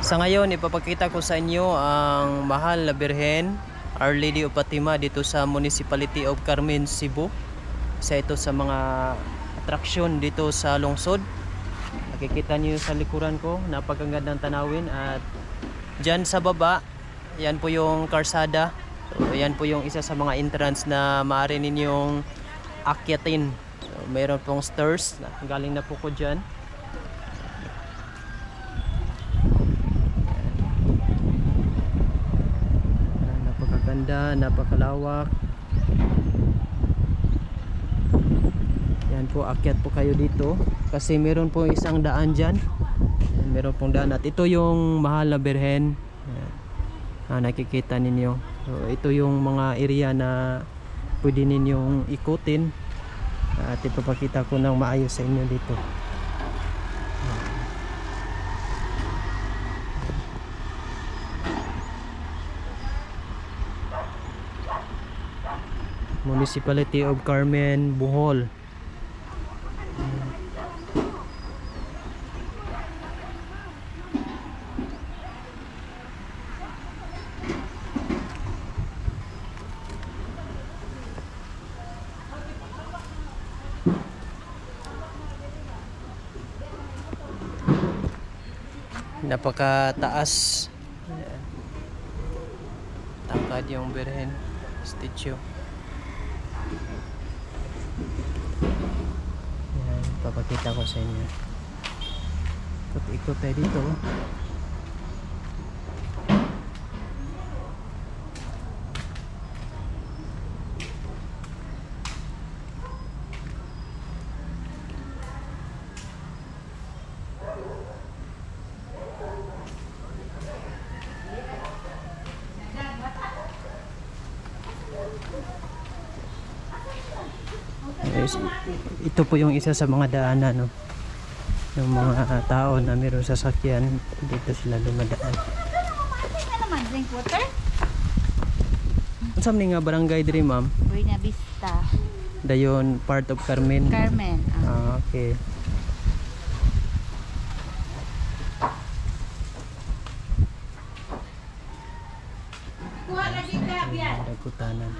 Sa ngayon, ipapakita ko sa inyo ang mahal na Birhen, Our Lady of Fatima dito sa Municipality of Carmen, Cebu. Isa ito sa mga attraction dito sa lungsod. Nakikita niyo sa likuran ko, napakagandang tanawin. At dyan sa baba, yan po yung karsada. So, yan po yung isa sa mga entrance na maaari ninyong akyatin. So, mayroon pong stairs, galing na po ko dyan. Napakaganda, napakalawak. Yan po, akyat po kayo dito kasi meron po isang daan dyan. Meron pong daan at ito yung mahal na Birhen. Nakikita ninyo. So, ito yung mga area na pwede ninyong ikutin at ipapakita ko ng maayos sa inyo dito. Municipality of Carmen, Bohol. Napakataas. Tangkad yung Birhen statue. Yan, papakita ko sa inyo. Ikot-ikot tayo dito. Ito po yung isa sa mga daanan, no? Yung mga tao na mayroong sasakyan dito sila dumadaan. Drink water? Saan nga barangay diri, ma'am? Buena Vista. Dayon part of Carmen. Carmen. Okay. Kuha na kita, biyan. Dagkutanan.